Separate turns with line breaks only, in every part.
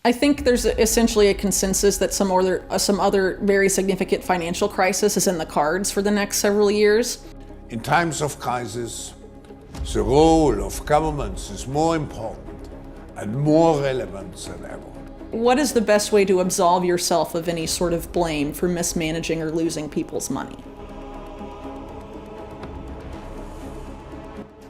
I think there's essentially a consensus that some other very significant financial crisis is in the cards for the next several years.
In times of crisis, the role of governments is more important and more relevant than ever.
What is the best way to absolve yourself of any sort of blame for mismanaging or losing people's money?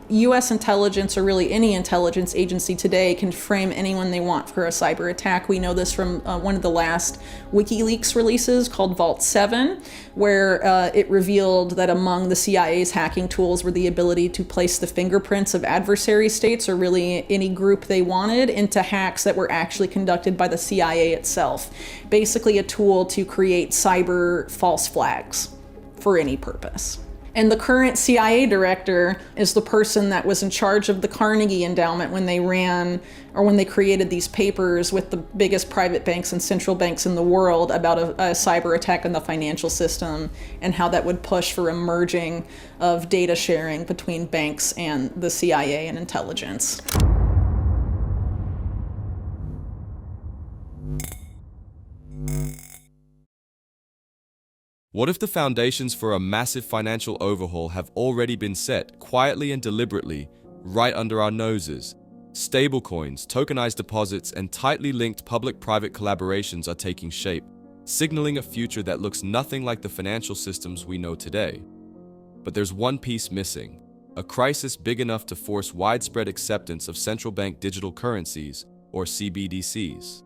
U.S. intelligence, or really any intelligence agency today, can frame anyone they want for a cyber attack. We know this from one of the last WikiLeaks releases called Vault 7, where it revealed that among the CIA's hacking tools were the ability to place the fingerprints of adversary states, or really any group they wanted, into hacks that were actually conducted by the CIA itself. Basically a tool to create cyber false flags for any purpose. And the current CIA director is the person that was in charge of the Carnegie Endowment when they created these papers with the biggest private banks and central banks in the world about a cyber attack on the financial system and how that would push for a merging of data sharing between banks and the CIA and intelligence.
What if the foundations for a massive financial overhaul have already been set, quietly and deliberately, right under our noses? Stablecoins, tokenized deposits, and tightly linked public-private collaborations are taking shape, signaling a future that looks nothing like the financial systems we know today. But there's one piece missing: a crisis big enough to force widespread acceptance of central bank digital currencies, or CBDCs.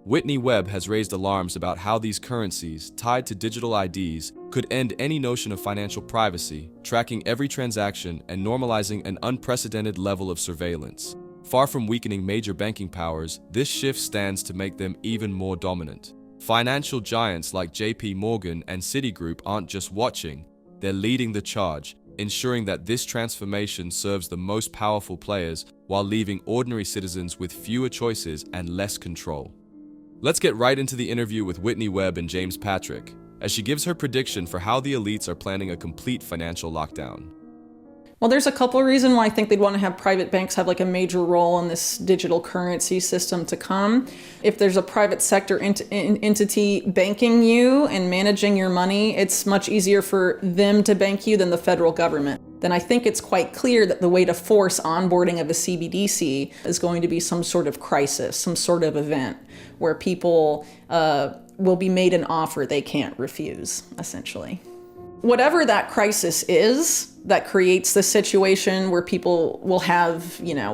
Whitney Webb has raised alarms about how these currencies, tied to digital IDs, could end any notion of financial privacy, tracking every transaction and normalizing an unprecedented level of surveillance. Far from weakening major banking powers, this shift stands to make them even more dominant. Financial giants like JP Morgan and Citigroup aren't just watching, they're leading the charge, ensuring that this transformation serves the most powerful players while leaving ordinary citizens with fewer choices and less control. Let's get right into the interview with Whitney Webb and James Patrick, as she gives her prediction for how the elites are planning a complete financial lockdown.
Well, there's a couple of reasons why I think they'd want to have private banks have like a major role in this digital currency system to come. If there's a private sector entity banking you and managing your money, it's much easier for them to bank you than the federal government. Then I think it's quite clear that the way to force onboarding of a CBDC is going to be some sort of crisis, some sort of event where people will be made an offer they can't refuse, essentially. Whatever that crisis is that creates the situation where people will have,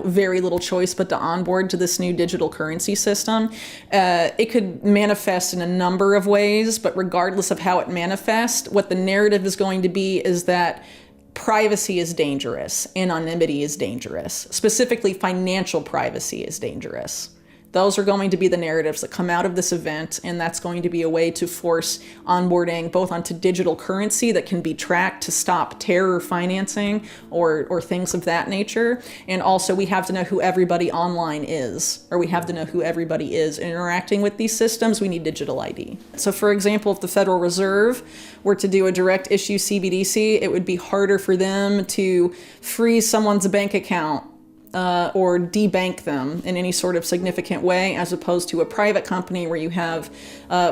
very little choice but to onboard to this new digital currency system, it could manifest in a number of ways, but regardless of how it manifests, what the narrative is going to be is that privacy is dangerous, anonymity is dangerous, specifically financial privacy is dangerous. Those are going to be the narratives that come out of this event, and that's going to be a way to force onboarding both onto digital currency that can be tracked to stop terror financing or things of that nature. And also we have to know who everybody online is, or we have to know who everybody is interacting with these systems. We need digital ID. So for example, if the Federal Reserve were to do a direct issue CBDC, it would be harder for them to freeze someone's bank account or debank them in any sort of significant way, as opposed to a private company where you have,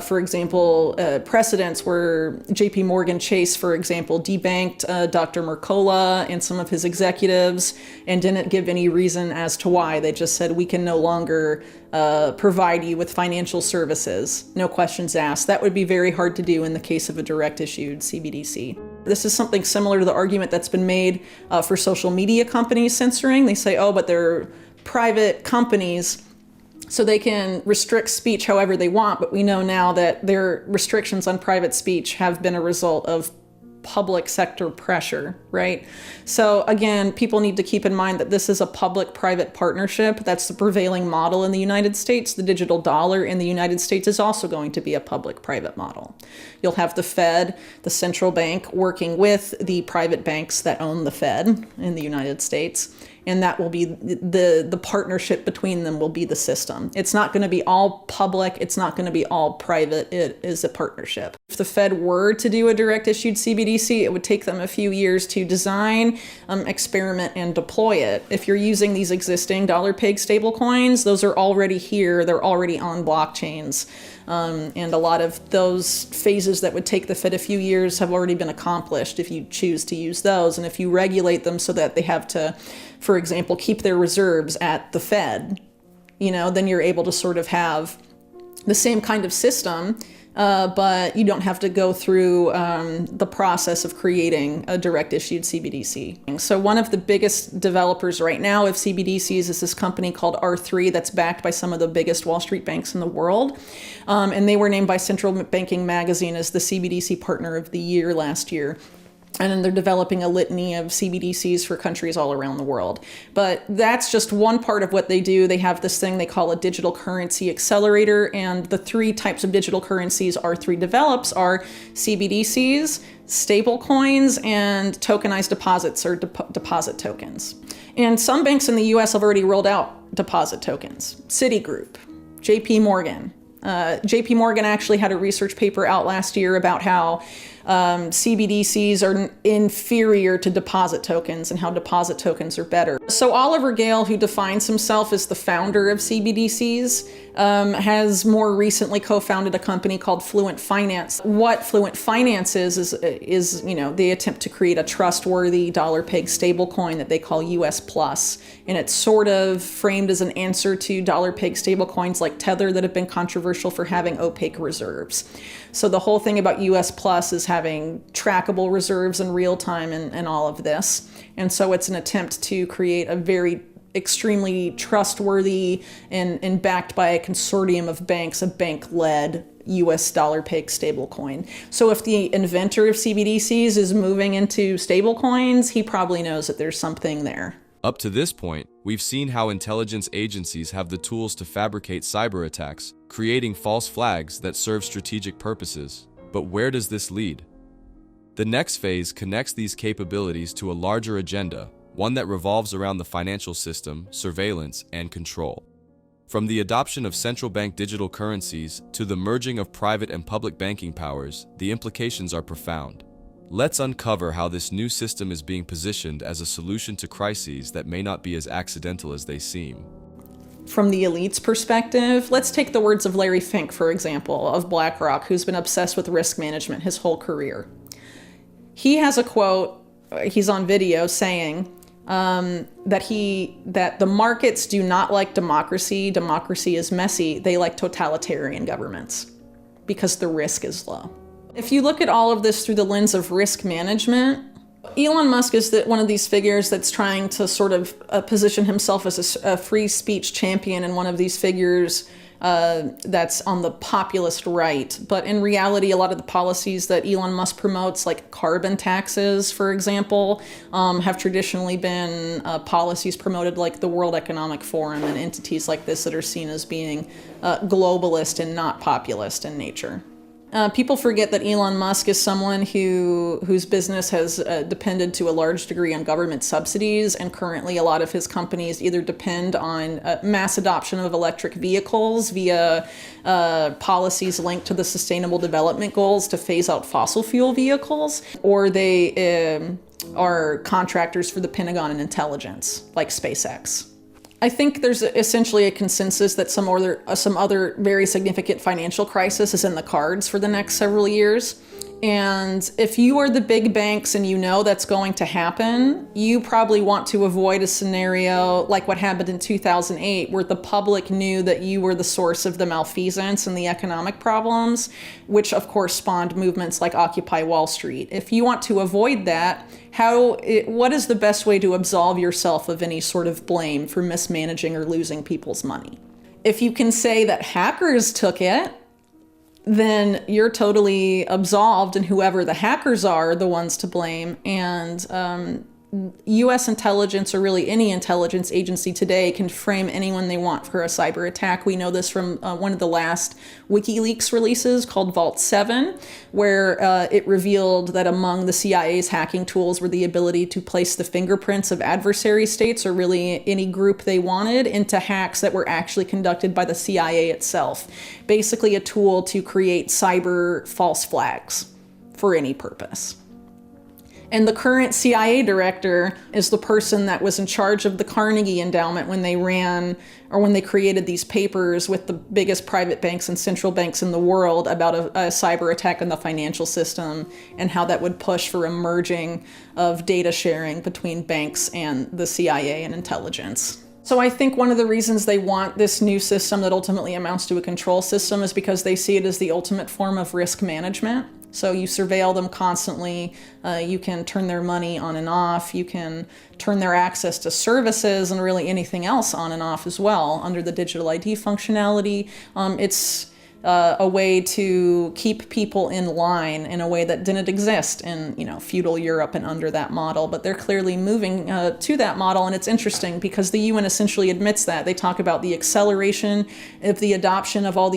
for example, precedents where JP Morgan Chase, for example, debanked Dr. Mercola and some of his executives and didn't give any reason as to why. They just said, we can no longer provide you with financial services, no questions asked. That would be very hard to do in the case of a direct issued CBDC. This is something similar to the argument that's been made for social media companies censoring. They say, oh, but they're private companies, so they can restrict speech however they want. But we know now that their restrictions on private speech have been a result of public sector pressure, right? So again, people need to keep in mind that this is a public-private partnership. That's the prevailing model in the United States. The digital dollar in the United States is also going to be a public-private model. You'll have the Fed, the central bank, working with the private banks that own the Fed in the United States. and that will be the partnership between them will be the system. It's not going to be all public. It's not going to be all private. It is a partnership. If the Fed were to do a direct issued CBDC, it would take them a few years to design, experiment, and deploy it. If you're using these existing dollar-pegged stablecoins, those are already here. They're already on blockchains. And a lot of those phases that would take the Fed a few years have already been accomplished if you choose to use those. And if you regulate them so that they have to, for example, keep their reserves at the Fed, then you're able to sort of have the same kind of system, but you don't have to go through the process of creating a direct issued CBDC. So one of the biggest developers right now of CBDCs is this company called R3 that's backed by some of the biggest Wall Street banks in the world. And they were named by Central Banking Magazine as the CBDC Partner of the Year last year. And then they're developing a litany of CBDCs for countries all around the world. But that's just one part of what they do. They have this thing they call a digital currency accelerator. And the three types of digital currencies R3 develops are CBDCs, stable coins, and tokenized deposits or deposit tokens. And some banks in the US have already rolled out deposit tokens. Citigroup, JP Morgan. JP Morgan actually had a research paper out last year about how CBDCs are inferior to deposit tokens and how deposit tokens are better. So Oliver Gale, who defines himself as the founder of CBDCs, has more recently co-founded a company called Fluent Finance. What Fluent Finance is they attempt to create a trustworthy dollar-pegged stablecoin that they call US Plus. And it's sort of framed as an answer to dollar-pegged stablecoins like Tether that have been controversial for having opaque reserves. So the whole thing about US Plus is having trackable reserves in real time and all of this. And so it's an attempt to create a very extremely trustworthy and backed by a consortium of banks, a bank-led US dollar-pegged stablecoin. So if the inventor of CBDCs is moving into stablecoins, he probably knows that there's something there.
Up to this point, we've seen how intelligence agencies have the tools to fabricate cyber attacks, creating false flags that serve strategic purposes. But where does this lead? The next phase connects these capabilities to a larger agenda, one that revolves around the financial system, surveillance, and control. From the adoption of central bank digital currencies to the merging of private and public banking powers, the implications are profound. Let's uncover how this new system is being positioned as a solution to crises that may not be as accidental as they seem.
From the elite's perspective, let's take the words of Larry Fink, for example, of BlackRock, who's been obsessed with risk management his whole career. He has a quote, he's on video saying that the markets do not like democracy. Democracy is messy. They like totalitarian governments because the risk is low. If you look at all of this through the lens of risk management, Elon Musk is one of these figures that's trying to sort of position himself as a free speech champion and one of these figures that's on the populist right. But in reality, a lot of the policies that Elon Musk promotes, like carbon taxes, for example, have traditionally been policies promoted like the World Economic Forum and entities like this that are seen as being globalist and not populist in nature. People forget that Elon Musk is someone whose business has depended to a large degree on government subsidies, and currently a lot of his companies either depend on mass adoption of electric vehicles via policies linked to the Sustainable Development Goals to phase out fossil fuel vehicles, or they are contractors for the Pentagon and intelligence, like SpaceX. I think there's essentially a consensus that some other very significant financial crisis is in the cards for the next several years. And if you are the big banks and you know that's going to happen, you probably want to avoid a scenario like what happened in 2008, where the public knew that you were the source of the malfeasance and the economic problems, which of course spawned movements like Occupy Wall Street. If you want to avoid that, what is the best way to absolve yourself of any sort of blame for mismanaging or losing people's money? If you can say that hackers took it, then you're totally absolved, and whoever the hackers are the ones to blame. And US intelligence, or really any intelligence agency today, can frame anyone they want for a cyber attack. We know this from one of the last WikiLeaks releases called Vault 7, where it revealed that among the CIA's hacking tools were the ability to place the fingerprints of adversary states, or really any group they wanted, into hacks that were actually conducted by the CIA itself. Basically a tool to create cyber false flags for any purpose. And the current CIA director is the person that was in charge of the Carnegie Endowment when they when they created these papers with the biggest private banks and central banks in the world about a cyber attack on the financial system, and how that would push for a merging of data sharing between banks and the CIA and intelligence. So I think one of the reasons they want this new system that ultimately amounts to a control system is because they see it as the ultimate form of risk management. So you surveil them constantly, you can turn their money on and off, you can turn their access to services and really anything else on and off as well under the digital ID functionality. It's a way to keep people in line in a way that didn't exist in feudal Europe and under that model, but they're clearly moving to that model. And it's interesting because the UN essentially admits that. They talk about the acceleration of the adoption of all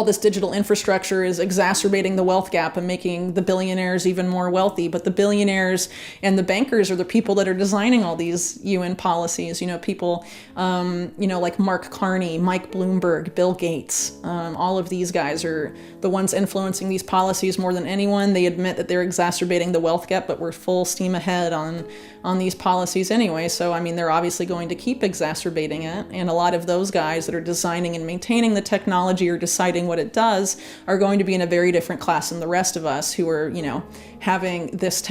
this digital infrastructure is exacerbating the wealth gap and making the billionaires even more wealthy. But the billionaires and the bankers are the people that are designing all these UN policies. People, like Mark Carney, Mike Bloomberg, Bill Gates. All of these guys are the ones influencing these policies more than anyone. They admit that they're exacerbating the wealth gap, but we're full steam ahead on these policies anyway. So, they're obviously going to keep exacerbating it. And a lot of those guys that are designing and maintaining the technology or deciding what it does are going to be in a very different class than the rest of us who are, having this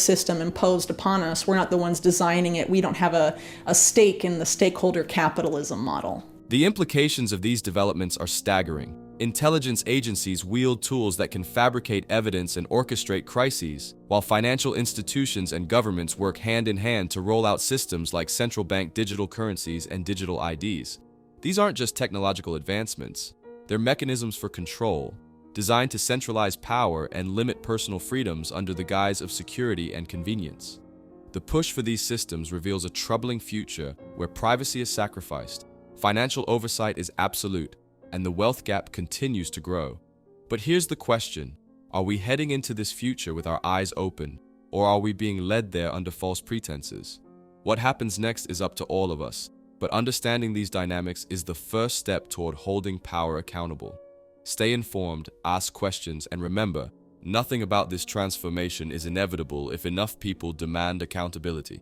system imposed upon us. We're not the ones designing it. We don't have a stake in the stakeholder capitalism model.
The implications of these developments are staggering. Intelligence agencies wield tools that can fabricate evidence and orchestrate crises, while financial institutions and governments work hand in hand to roll out systems like central bank digital currencies and digital IDs. These aren't just technological advancements. They're mechanisms for control, designed to centralize power and limit personal freedoms under the guise of security and convenience. The push for these systems reveals a troubling future where privacy is sacrificed, financial oversight is absolute, and the wealth gap continues to grow. But here's the question: are we heading into this future with our eyes open, or are we being led there under false pretenses? What happens next is up to all of us. But understanding these dynamics is the first step toward holding power accountable. Stay informed, ask questions, and remember, nothing about this transformation is inevitable if enough people demand accountability.